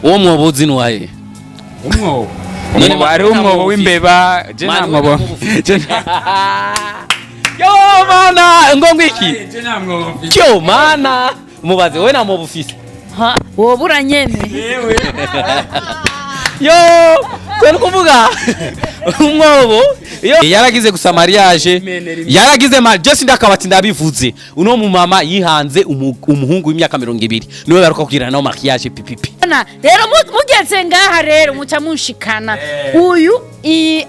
uwo mwobozi nuwaye umwobo ari umwobo w'imbeba je namwobo yo mana ngo ngwiki cyo mana mubaze we na mwobo ufise ha wobura nyene yo kwari kuvuga umwobo yo yaragize gusa mariage yaragize just ndakabati ndabivuze uno mu mama yihanze umuhungu w'imyaka 20 niwe baruka kugira nawo mariage pipipi rero mugeze ngaha rero muca munshikana uyu ni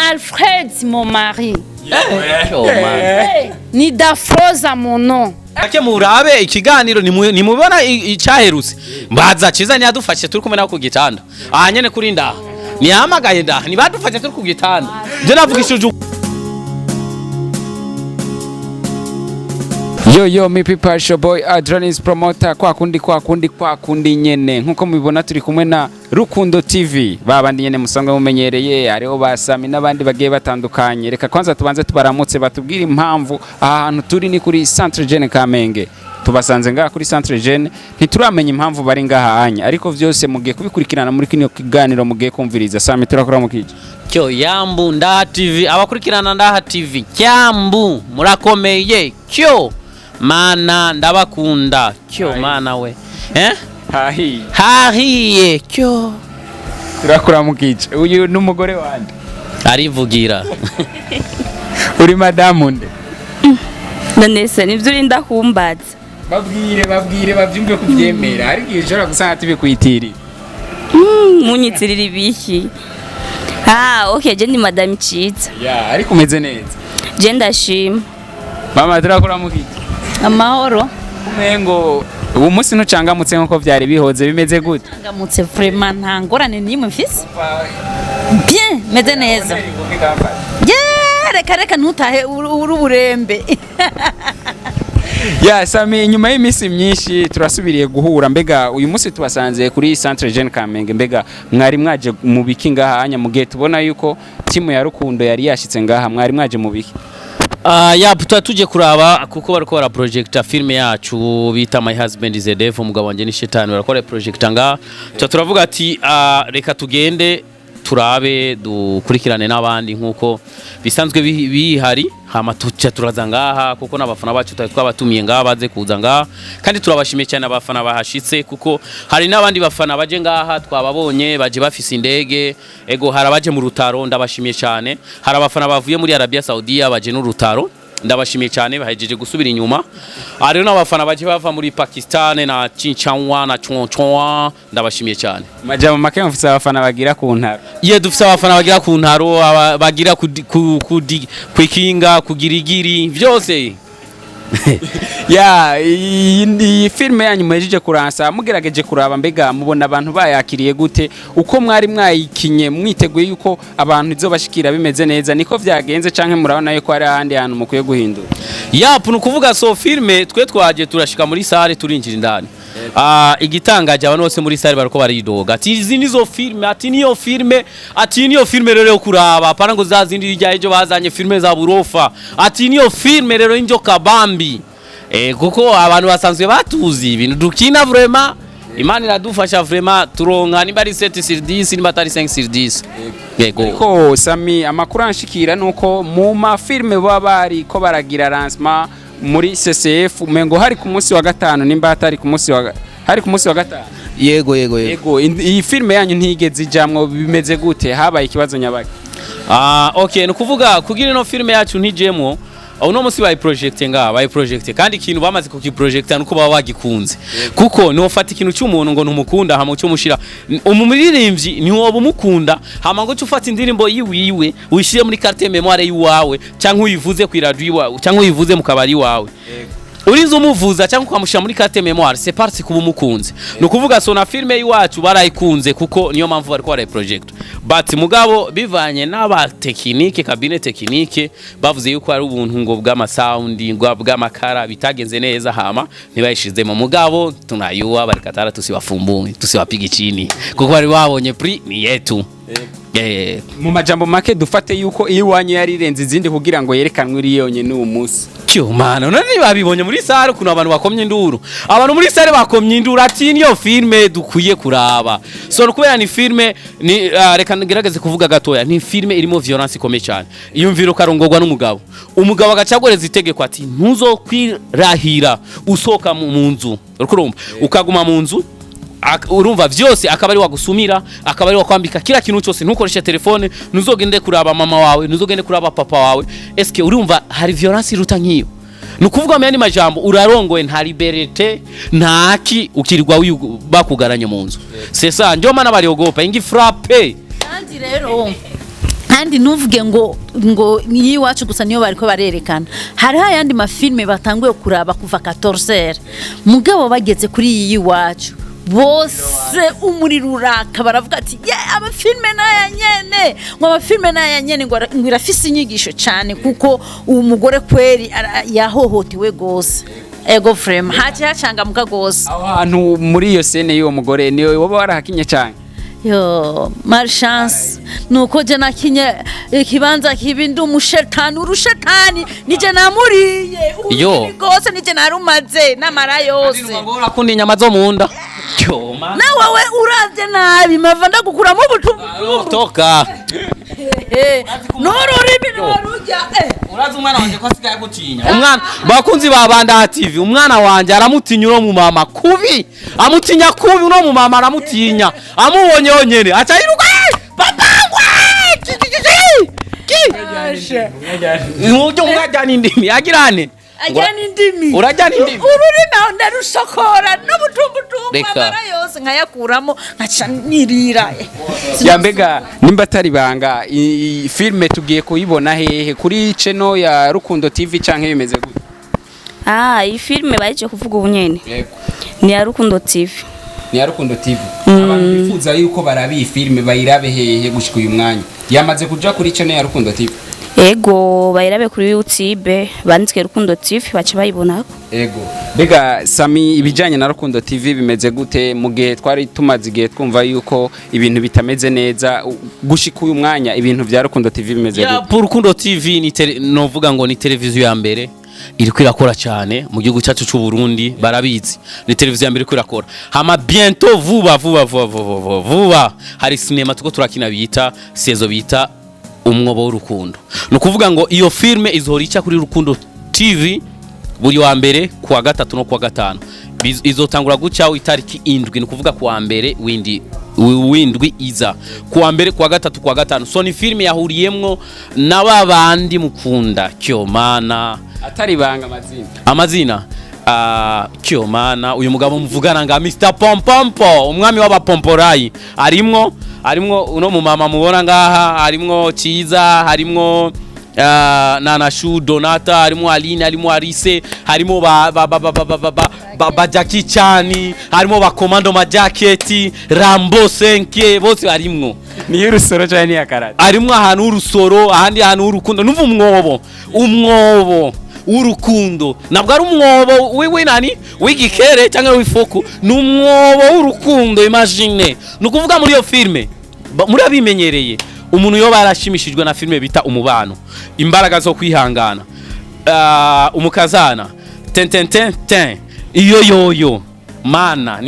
Alfred mon mari ni Dafroza mon nom ake murabe ikiganiro nimubona icaherutse mbaza ciza ni yadufashe turi kumwe nawe ku gitanda nyene kuri ndaha nihamagaye ndaha nibadufashe turi ku gitanda je navugishije yo mi people show boy Adrenaline promoter kwa kundi nyene nkuko mubibona turi kumwe na Rukundo TV babandi nyene musanga mumenyereye ariho basami nabandi bagiye batandukanye reka kwanza tubanze tubaramutse batubwira impamvu ahantu turi ni kuri Centre Jeune Kamenge tubasanze ngaha kuri Centre Jeune ntituramenya impamvu bari ngaha anya ariko vyose mugiye kubikurikirana muri kino kiganiro mugiye kumviriza Sami turakora mukije cyo yambu ndaha TV abakurikirana ndaha TV cyambu murakomeye cyo mana ndabakunda cyo mana we hahiye cyo turakora mukije uyu n'umugore wanje arivugira uri madamu nde Danese nivyo urinda kumbaza babwire bavyumve kuvyemera ari gishora gusanga tibikwitirira munyitirira ibiki okay je ni madame Ciza ariko umeze neza je ndashima mama turakora mukije amahoro umengo ubu munsi ntucangamutse nkuko vyari bihoze bimeze gute cangamutse vraiment nta ngorane nimwe mfise bien meze neza reka ntutahe uruburembe Sami nyuma y'imisi myinshi turasubiriye guhura mbega uyu munsi tubasanze kuri Centre Jeune Kamenge mbega mwari mwaje mu biki ngaha anya mugihe tubona yuko timu ya Rukundo yari yashitse ngaha mwari mwaje mu biki tuje kuraba kuko bariko bara projecta filme yacu bita My Husband is a Devil umugabo wanje ni shetani barakora projecta ngaha turavuga ati reka tugende turabe dukurikirane n'abandi nkuko bisanzwe bihari hama turaza ngaha kuko n'abafana bacu twabatumiye ngaha baze kuza ngaha kandi turabashimiye cyane abafana bahashitse kuko hari n'abandi bafana baje ngaha twababonye baje bafise indege ego harabaje mu rutaro ndabashimiye cyane hari abafana bavuye muri Arabia Saudiya baje n'urutaro ndabashimiye cyane bahejeje gusubira inyuma ari n'abafana baje bava muri Pakistan na Chinchanwa na Chonchwa ndabashimiye cyane majama make mfise abafana bagira ku ntaro dufise abafana bagira ku ntaro bagira kwikinga kugirigiri byose iyi filme yanyu mwejeje kuransa mugerageje kuraba mbega mubona abantu bayakiriye gute uko mwari mwayikinye mwiteguye yuko abantu izobashikira bimeze neza niko vyagenze canke murabona yuko ari ahandi hantu mukwiye guhindura nukuvuga so filme twe twaje turashika muri sare turinjira indani igitangaje abantu bose muri sare bariko baridoga ati izi nizo filme ati niyo filme rero yo kuraba para ngo zazindi rya ejo bazanye filme za burofa ati niyo filme rero injo kabambi kuko abantu basanzwe batuzi ibintu dukina vraiment Imana iradufasha vraiment turonka niba ari 7 sur 10 niba atari 5 sur 10 yego Sami amakuru anshikira nuko mu ma filme baba bari ko baragira lancement muri CCF umengo hari ku munsi wa gatanu nimba atari ku munsi wa gatanu yego iyi filme yanyu ntigeze ijamwo bimeze gute habaye ikibazo nyabaki okay nukuvuga kugira no filme yacu ntijemwo uno musi bayi project kandi ikintu bamaze kukiprojecta nuko baba wagikunze kuko no fata ikintu cy'umuntu ngo ntumukunda hama cyo mushira umumuririmbyi ni wowe umukunda hama ngo cyufata indirimbo yiwiwe uyishire muri carte memoire yiwawe cyangwa uyivuze ku radio yiwawe cyangwa uyivuze mu kabari wawe urinze umuvuza cyangwa ukamushira muri carte memoire c'est parti kuba umukunze no kuvuga so na filme yiwacu barayikunze kuko niyo mpamvu bari kwa project but mugabo bivanye n'aba technique cabinet technique bavuze yuko ari ubuntu ngo bw'ama sound ngo bw'amakara bitagenze neza hama ntibayishize mu mugabo tunayuwa barikatara tusibafumbumwe tusibapiga chini kuko bari babonye prix ni yetu mu majambo make dufate yuko iyo wanyu yari renze izindi kugira ngo yerekanwe iri yonye n'uwo munsi Kyo mana nani babibonye muri sare kuno abantu bakomye induru. Abantu muri sare bakomye induru ati niyo filme dukwiye kuraba. So kubera ni filme ni reka ngerageze kuvuga gatoya ni filme irimo violence ikomeye cyane. Iyumvira ukarongorwa n'umugabo. Umugabo agacagoreza itegeko ati ntuzo kwirahira usoka mu nzu. Urukurumva ukaguma mu nzu urumva vyose akaba ari wagusumira akaba ari wakwambika kila kintu cyose ntukoreshe telefone ntuzogende kuraba mama wawe ntuzogende kuraba papa wawe eske urumva hari violence iruta nkiyo nukuvuga mu yandi majambo urarongoye nta liberté ntaki ukirirwa bakugaranye mu nzu c'est ça ndio mana bariogopa ingi frappe kandi rero kandi nuvuge ngo niyi wacu gusa niyo bariko barerekana hari ayandi mafilme batanguye kuraba kuva 14h mugabo bageze kuri iyi wacu bose umuriro uraka baravuga ati amafilme naya nyene ngo amafilme naya nyene ngo irafise inyigisho cyane kuko umugore kweri yahohotewe gose ego frame haje hacanga muka gose ahantu muri iyo scene y'uwo mugore niwe woba warahakinye cyane yo malchance nuko je nakinye ikibanza kibindi umushetani urushetani nije namuriye yo gose nije narumaze namara yose ngora kundi inyama zo munda cyoma na wewe uravye nabi mava ndagukuramo ubutumbu toka norurimi norujya urazi umwana wanje ko asigaye gutinya umwana bakunzi babanda TV umwana wanje aramutinya uro mu mama kubi amutinya kubi uno mu mama aramutinya amubonye yonyene acha iruka papangwa umwajyana indimi agirane ajyana indimi urajyana indimi ururimi ndarusokora n'ubutumbutumbu amara yose nkayakuramo nkaca nirira yambega nimba atari banga filme tugiye kuyibona hehe kuri channel ya Rukundo TV canke bimeze gute iyi filme baje kuvuga ubunyene ni ya Rukundo TV ni ya Rukundo TV abantu bifuza yuko barabi iyi filme bayirabe hehe gushika uyu mwanya yamaze kuja kuri channel ya Rukundo TV ego bayirabe kuri YouTube bandike Rukundo TV bace bayibonako ego bega Sammy ibijanye na Rukundo TV bimeze gute mu gihe twari tumaze igihe twumva yuko ibintu bitameze neza gushika uyu mwanya ibintu vya Rukundo TV bimeze gute ya Rukundo TV ni novuga ngo ni televiziyo ya mbere iriko irakora cyane mu gihugu cyacu cy'u Burundi barabizi ni televiziyo ya mbere iriko irakora hama bientôt vuba hari cinema tuko turakina bita sezo bita umwobo w'urukundo nukuvuga ngo iyo filme izohora ica kuri Rukundo TV buri wa mbere kuwa gatatu no kuwa gatanu izotangura gucaho itariki 7 nukuvuga kuwa mbere windwi iza kuwa mbere kuwa gatatu kuwa gatanu so ni filme yahuriyemwo nababandi mukunda Kyomana atari banga amazina Kyomana uyu mugabo muvugana nga Mr Pompompo umwami w'abapomporayi arimwo uno mu mama mubona ngaha harimwo CIZA harimwo Nanashu Donata harimwo Aline harimwo Arise harimwo ba Jackie Chan harimwo ba Commando Majaketi Rambo 5 bose harimwo ni urusoro cyane ya karate harimwo ahantu urusoro ahandi ahantu urukundo numva umwobo urukundo nabwo ari umwobo wiwe nani wigikere cyangwa wifuku numwobo urukundo imagine nukuvuga muri iyo filme muri abimenyereye umuntu yo barashimishijwe na filme bita umubano imbaraga zo kwihangana umukazana ten iyo mana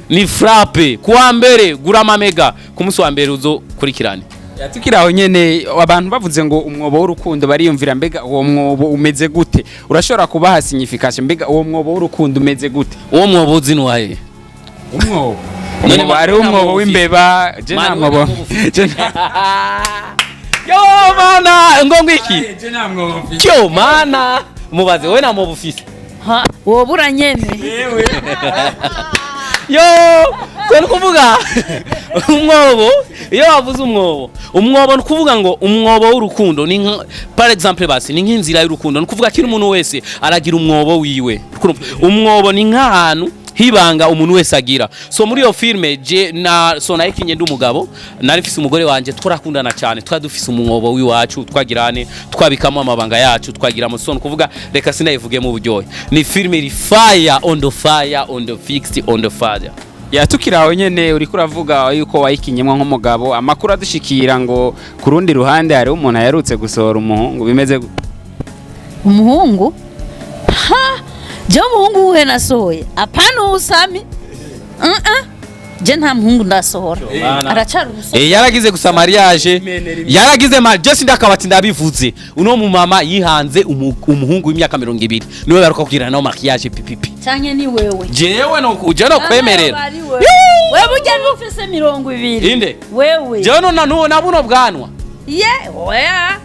ni frappe kuwa mbere gura mamega kumusi wa mbere uzo kurikirane yatukiraho nyene abantu bavuze ngo umwobo w'urukundo bariyumvira mbega uwo mwobo umeze gute urashobora kubaha signification mbega uwo mwobo w'urukundo umeze gute uwo mwobo uzinuwaye umwobo ari umwobo w'imbeba je nta mwobo yo mana ngongo iki cyo mana mubaze we na mwobo ufise wo buranyene yewe yo kwene kuvuga umwobo iyo wavuze umwobo nukuvuga ngo umwobo w'urukundo ni par exemple basi ni nk'inzira y'urukundo nukuvuga kiri umuntu wese aragira umwobo wiwe umwobo ni nk'ahantu hibanga umuntu wese agira so muri iyo filme je na so nayikinye ndumugabo nari mfise umugore wanje twarakundana cyane twadufise umwobo wiwacu twagirane twabikamo amabanga yacu twagira so nukuvuga reka sinayivuge mu buryohe ni filme iri fire on the fixed on the fire yatukiraho nyene uri kuravuga yuko wayikinyemwa nk'umugabo amakuru adushikira ngo kurundi ruhande hari umuntu yarutse gusohora umuhungu bimeze umuhungu ha je umuhungu uhe nasohoye apana usami je nta muhungu ndasohora aracari umusore yaragize gusa mariage yaragize je sindakabati ndabivuze uno mu mama yihanze umuhungu w'imyaka 20 niwe baruka kugira no mariage pipipi canke ni wewe jewe no kuje no kwemerera wewe burya n'ufise 20 inde wewe jewe no nabuno bwanwa oya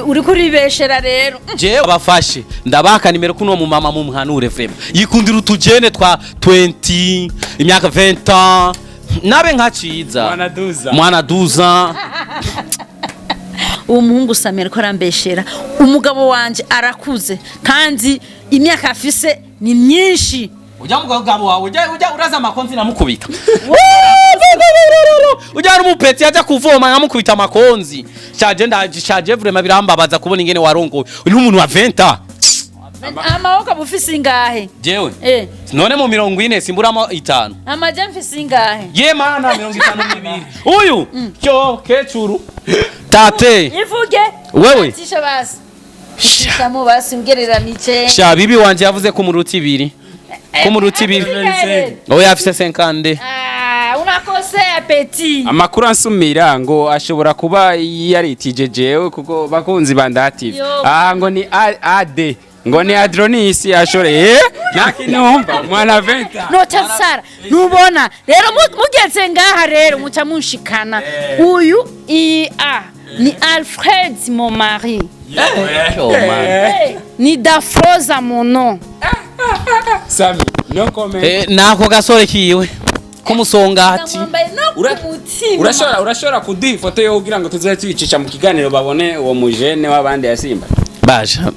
uri kuribeshera rero jewe abafashe ndabaka nimero kuno mu mama mu mhanure vraiment yikundira utujene twa 20 imyaka 20 ans nabe nka CIZA mwana duza umuhungu Samira ko arambeshera umugabo wanje arakuze kandi imyaka afise ni myinshi ujya mugabo wawe ujya uraza amakonzi namukubita ujya ari umupeti ajya kuvoma nkamukubita amakonzi shaje vraiment birambabaza kubona ingene warongoye n'umuntu wa 20 amawoko bufise ingahe jewe none mu 40 simburamo 5 amaje mfise ingahe ye mana 52 uyu cyo kecuru tate ivuge wewe tisha basi tisha mu basi ugereranije sha bibi wanje yavuze ko muruti 2 ko muruti 2 oya afise 50 unakosea peti amakuru ansumira ngo ashobora kuba yaritije jewe kuko bakunzi bandative ngo ni AD ngo ni Adronis ashore nakinumva mwana 20 no tansara nubona rero mugeze ngaha rero muca munshikana uyu ni Alfred mon mari ni Dafroza mon nom Sammy no comment nako gasore kiwe kumusongati urashora kuduha ifoto yo kugira ngo tuzaye tuyicisha mu kiganiro babone uwo mujene w'abandi yasimba basha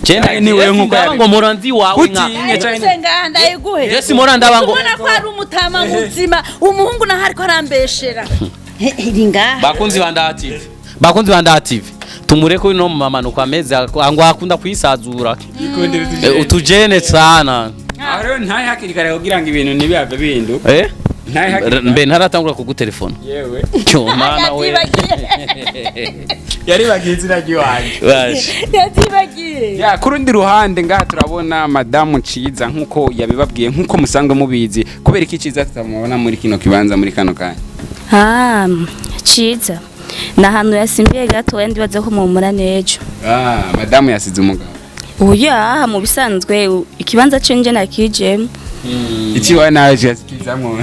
Jena ni wewe nkuko ngo muranzi wawe nka senga ndayiguhe Jesi moranda ngo ubona ko ari umutama muzima umuhungu na hariko arambeshera iringa bakunzi bandative tumureko no mama nuko ameze ngo akunda kwisazura utujene sana Aro ntaye hakiri kare kugira ngo ibintu nibiyave bindu ntaye hakiri mbe ntaratangura kugutelefona yewe cyo mana we yari bagizira giwanje yatibagiye ya kurundi ruhande ngaha turabona madamu CIZA nkuko yabibabwiye nkuko musanzwe mubizi kubera iki CIZA tutamubona muri kino kibanza muri kano kanya CIZA na hano yasimbiye gato wandi baza ko mumura nejo madamu yasize umugabo oya mu bisanzwe ikibanza cenje nakijemo iki wa naje yasikizamo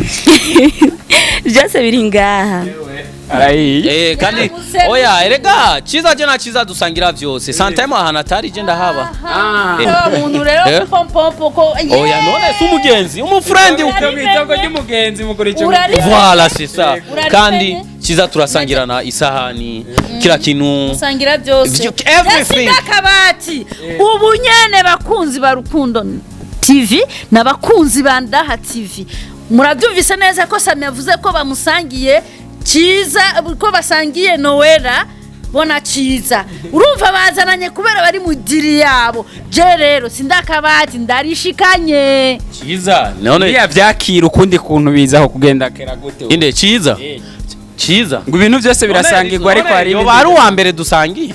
byose biri ngaha arayi kandi oya erega CIZA dusangira vyose sometime ahana atari je ndahaba umuntu rero pompompo ko oya none si umugenzi umufrendi ukabitoko ry'umugenzi mukora icyo voilà c'est ça kandi CIZA turasangirana isahani kila kintu usangira byose everything akabati ubu nyene bakunzi barukundo TV nabakunzi bandaha TV murabyumvise neza ko Sammy yavuze ko bamusangiye CIZA ko basangiye Noella bona CIZA urumva bazananye kubera bari mu diri yabo je rero sindakabati ndarishikanye CIZA none yavyakira ukundi kuntu bizaho kugenda kera gute inde CIZA ngo ibintu byose birasangirwa ariko hari yo bari uwa mbere dusangiye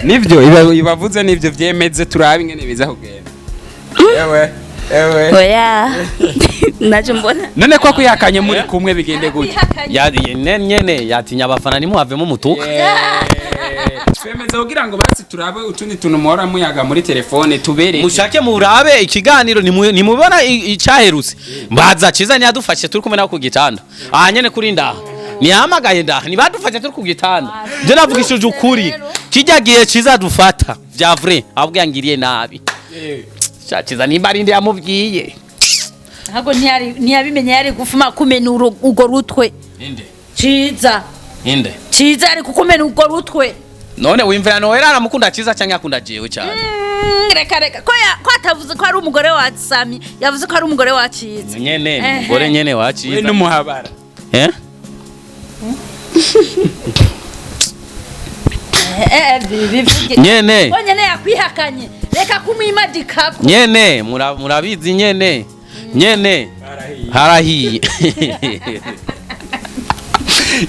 nivyo ibavuze nivyo vyemeze turabe ingene biza kugenda yewe oya naje mbona none ko kwihakanye muri kumwe bigende gute nyene yatinya abafana nimuhavemo mutuka twemeze kugira ngo basi turabe utundi tuntu muhora muyaga muri telefone tubere mushake murabe ikiganiro nimubona icaherutse mbaza CIZA ntiyadufashe turi kumwe nako ku gitanda nyene kuri ndaha nihamagaye ndaha nibadufashe turi ku gitanda je navugishije ukuri kijyagiye CIZA dufata vya vrai ahubwo yangiriye nabi CIZA nimba ari ndi yamubwiye hago ntiyabimenye yari gufuma kumena ugo rutwe inde CIZA ari kukumena ugo rutwe none wimvira Noella aramukunda CIZA cyangwa yakunda jewe cyane reka ko atavuze ko ari umugore wa Sammy yavuze ko ari umugore wa CIZA nyene umugore nyene wa CIZA n'umuhabara nyene nyene yakwihakanye reka kumwimadikako nyene murabizi nyene harahiye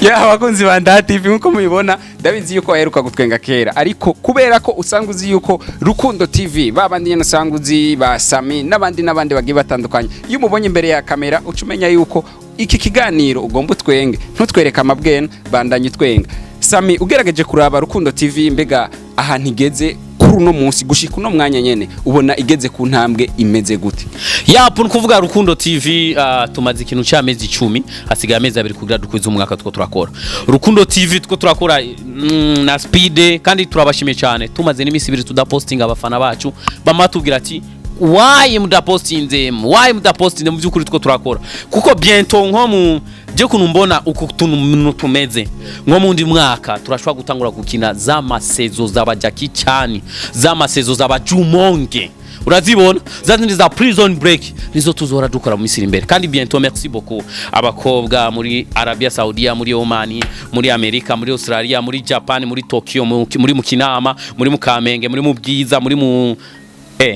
ya abakunzi ba Nda TV nkuko mubibona ndabizi yuko aheruka gutwenga kera ariko kubera ko usanga uzi yuko Rukundo TV babandi nyene usanga uzi ba SAMMY n'abandi bagiye batandukanye iyo umubonye imbere ya kamera ucumenya yuko iki kiganiro ugomba utwenge ntutwereka amabwena bandanye twenga. SAMMY ugerageje kuraba Rukundo TV mbega ahantu igeze kuri uno munsi gushika uno mwanya nyene ubona igeze ku ntambwe imeze gute? Yapu nukuvuga Rukundo TV tumaze ikintu cy'amezi 10 hasigaye amezi 2 kugira dukwiza umwaka two turakora. Rukundo TV two turakora na speed kandi turabashimiye cyane tumaze n'imisi 2 tudapostinga abafana bacu bamatubwira ati why mudapostinze mu byukuri two turakora kuko bientôt nko mu je kunumbona ukuntu tumeze nko mundi mwaka turashobora gutangura gukina za masezo z'abajaki cyane za masezo z'abajumonge urazibona zazindi za prison break nizo tuzora dukora mu Misiri imbere kandi bientôt merci beaucoup abakobwa muri Arabia Saudia muri Oman muri Amerika muri Australia muri Japan muri Tokyo muri Mukinama muri Mukamenge muri Mubwiza muri mu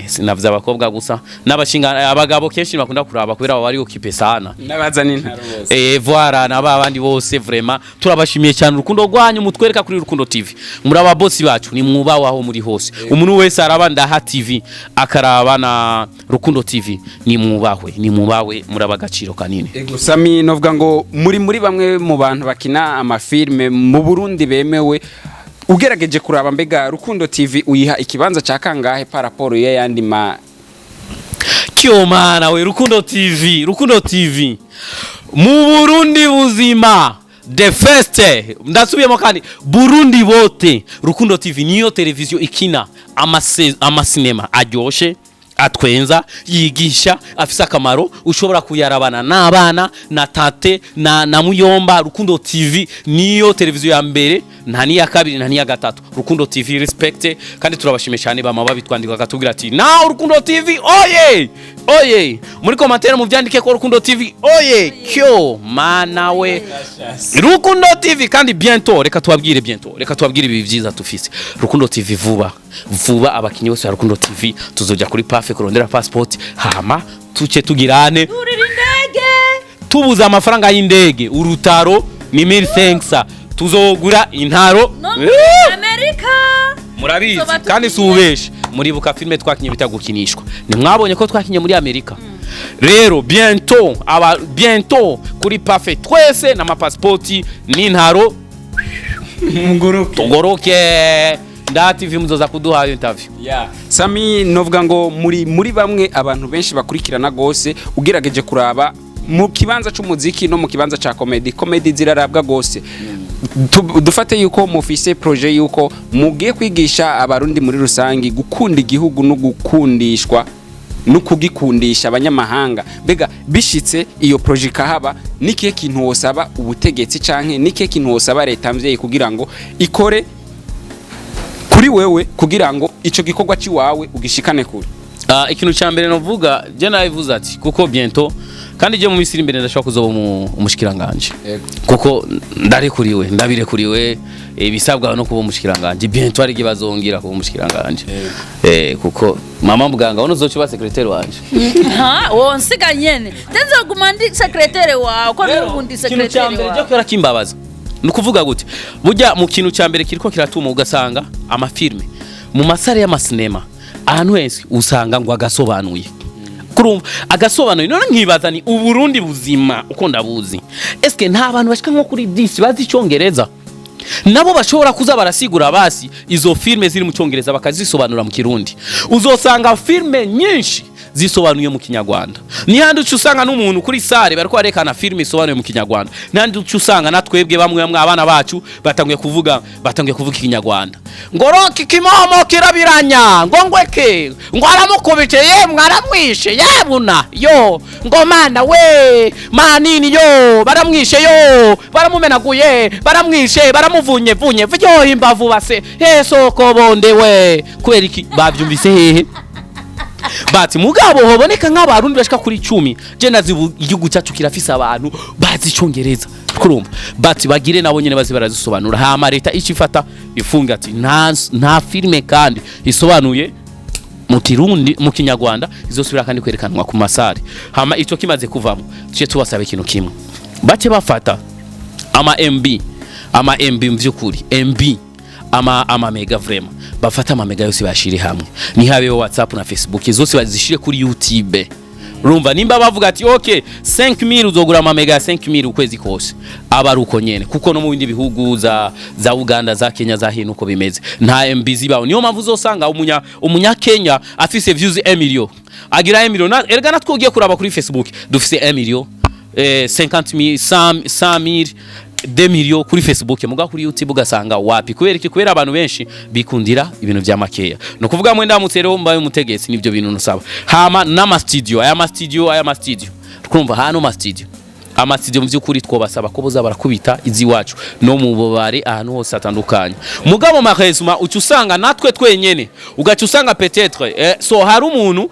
sinavuze abakobwa gusa n'abashinga abagabo kenshi bakunda kuraba kubera bari okipe sana nabaza n'intaro bose voilà nababandi bose vraiment turabashimiye cyane urukundo rwanyu mutwereka kuri Rukundo TV muri aba boss bacu ni mwubaho aho muri hose umuntu wese araba Ndaha TV akaraba na Rukundo TV ni mwubawe muri abagaciro kanini. Ego SAMMY novuga ngo muri bamwe mu bantu bakina amafilme mu Burundi bemewe ugerageje kuraba mbega Rukundo TV uyiha ikibanza ca kangahe par rapport ya yandi ma Kyo mana we Rukundo TV mu Burundi buzima the first ndasubiyemo kandi Burundi bote Rukundo TV niyo televiziyo ikina amasinema aryoshe atwenza yigisha afisa akamaro ushobora kuyarabana n'abana na tate na muyomba. Rukundo TV niyo televiziyo ya mbere nta niya kabiri nta niya gatatu. Rukundo TV respect kandi turabashimye cyane bama babitwandika akatubwira ati now Rukundo TV oye muri commentaire mu byandike ko Rukundo TV oye kyo mana we Rukundo TV kandi bientôt reka tubabwire ibi byiza tufise Rukundo TV vuba abakinyi bose Rukundo TV tuzoja kuri pafe kurondera passport hama tuce tugirane indege tubuza amafaranga y'indege urutaro ni 1500 tuzogura intaro Amerika murabizi kandi subeshe muri buka filme twakinye bitagukinishwa ni mwabonye ko twakinye muri Amerika rero bientôt kuri pafe twese na passport n'intaro tugoroke Nda TV muzoza kuduha interview. SAMMY novuga ngo muri bamwe abantu benshi bakurikirana gose ugerageje kuraba mu kibanza c'umuziki no mu kibanza ca comedy zirarabwa gose. Dufate yuko mufise projet yuko mugiye kwigisha abarundi muri rusangi gukunda igihugu no gukundishwa no kugikundisha abanyamahanga mbega bishitse iyo projet kahaba nikiye kintu wosaba ubutegetsi canke nikiye kintu wosaba leta mvye kugira ngo ikore kuri wewe kugira ngo ico gikorwa ci wawe ugishikane kuri? Ikintu cyambere novuga je nabivuze ati kuko bientôt kandi je mu Misiri imbere ndashaka kuzoba umushikiranganje kuko ndabirekuriwe bisabwa no kuba umushikiranganje bientôt ari gibazongira kuba umushikiranganje kuko mama muganga wono zocuba secrétaire wanje wonsiga nyene tenzoguma ndi secrétaire wawe ko nubundi secrétaire wawe. Ikintu cyambere je kora kimbabaza nukuvuga gute burya mu kintu cyambere kiriko kiratuma ugasanga amafilme mu masare y'amasinema ahantu hese usanga ngo agasobanuye kurumva agasobanuye none nkibaza ni Uburundi buzima uko ndabuzi eske nta bantu bashika nko kuri 10 bazi icongereza nabo bashobora kuza barasigura basi izo filme ziri mu cyongereza bakazisobanura mu Kirundi uzosanga filme nyinshi zisobanuye mu Kinyarwanda ni handi ucusanga n'umuntu kuri sare bariko barekana filme isobanuye mu Kinyarwanda nandi ucusanga natwebwe bamwe abana bacu batangiye kuvuga Kinyarwanda ngoroki kimomo kirabiranya ngongweke ngo aramukubite yemwe aramwishe yabuna yo ngo mana we manini yo baramwishe yo baramumenaguye baramwishe baramuvunye vyo imbavu base soko bonde we kweriki bavyumvise hehe bati mugabo hoboneka nk'abarundi bashika kuri 10 je nazi igihugu cyacu kirafise abantu bazi icongereza kurumva bati bagire nabo nyene bazi barazisobanura hama leta icifata ifunga ati nta filme kandi isobanuye mu Kirundi mu Kinyarwanda izosubira kandi kwerekanwa ku masari hama ico kimaze kuvamo tuje tubasaba ikintu kimwe bace bafata ama MB mvyukuri MB ama mega vraiment bafata ama mega yose bashire hamwe ni habe WhatsApp na Facebook zose bazishire kuri YouTube. Urumva nimba bavuga ati okay 5000 uzogura ama mega 5000 ukwezi kose abaruko nyene kuko no mu bindi bihugu za Uganda za Kenya za hino uko bimeze nta MB zibaho. Niyo mpamvu uzosanga umunya Kenya afise views 1 million agira 1 million erga natwo ugiye kuraba kuri Facebook dufise 1 million 50,000 100,000 2 million kuri Facebook muga kuri YouTube ugasanga wapi kubera abantu benshi bikundira ibintu vya makeya. No kuvuga mwenda mutsero mbaye umutegetsi nivyo bintu nusaba. Hama n'ama studio aya studio twumva hano ma studio ama studio mvyukuri twobasaba ko boza barakubita izi wacu no mu bobare ahantu hose atandukanye. Mugabo makhesuma ucusanga natwe twenyene ugaca usanga peut-être so hari umuntu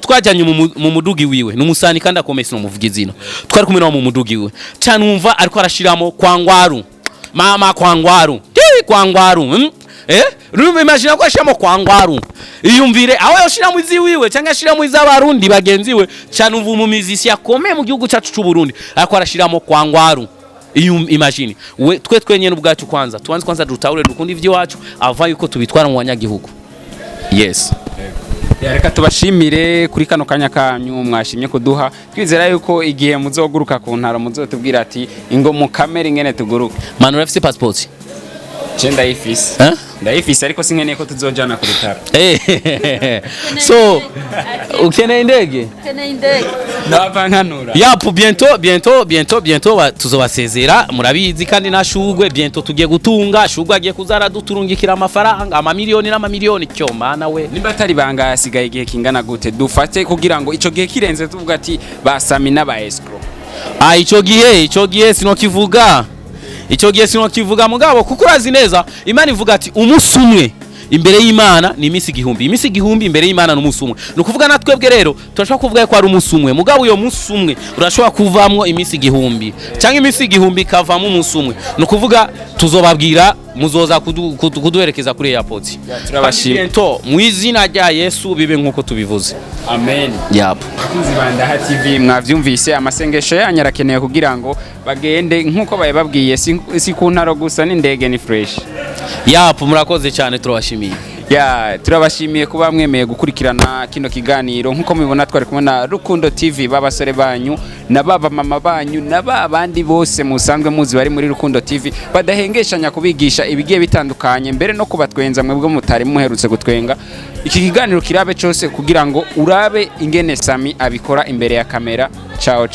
twajanye mu mudugi wiwe numusani kandi akomese no muvuga izina twari kumwe no mu mudugi wiwe canumva ariko arashiramo kwangwaru mama kwangwaru rumva imagine ko ashiramo kwangwaru iyumvire aho yoshiramo izi wiwe cyangwa ashiramo iz'abarundi bagenzi we canumva umumizisi yakomeye mu gihugu cyacu cy'u Burundi ariko arashiramo kwangwaru. Imagine we twe twenyene ubwacu kwanza dutahure dukundi ivyo wacu ava yuko tubitwara mu banyagihugu. Yes. Reka tubashimire kuri kano kanya kanyu mwashimye kuduha twizera yuko igihe muzoguruka ku ntaro muzotubwira ati ingo mu kamera ingene tuguruka. Manu rafise passport. Chenda ifisi. Ndayifise ariko sinkeneye ko tuzojana ku bitaro. So ukeneye indege? Nabankanura. Yapu bientôt tuzobasezera murabizi kandi nashugwe bientôt tugiye gutunga shugwe agiye kuzara duturungikira amafaranga amamiliyoni cyo mana we. Nimba atari banga asigaye igihe kingana gute dufate kugira ngo ico gihe kirenze tuvuga ati basami n'aba escrow. Ico gihe sinokivuga mugabo kuko urazi neza Imana ivuga ati umunsi umwe imbere y'Imana ni imisi igihumbi imbere y'Imana n'umunsi umwe. Nukuvuga natwebwe rero turashobora kuvuga ko ari umunsi umwe mugabo uyo munsi umwe urashobora kuvamwo imisi igihumbi cyangwa imisi igihumbi kavamo umunsi umwe. Nukuvuga tuzobabwira muzoza kuduherekeza kuri airport. Turabashimye mu izina rya Yesu bibe nkuko tubivuze. Amen. Yapo. Kuzibanda TV mwavyumvise amasengesho yanyarakeneye kugira ngo bagende nkuko baye babwiye si ku ntaro gusa n'indege ni fresh. Yapo murakoze cyane turabashimiye. Turabashimiye kuba mwemeye gukurikirana kino kiganiro nkuko mubibona twari kumwe na Rukundo TV babasore banyu na baba mama banyu na babandi bose musanzwe muzi bari muri Rukundo TV badahengeshanya kubigisha ibigiye bitandukanye mbere no kubatwenza mwebwe mutari muherutse gutwenga. Iki kiganiro kirabe cyose kugira ngo urabe ingene Sammy abikora imbere ya kamera. Ciao.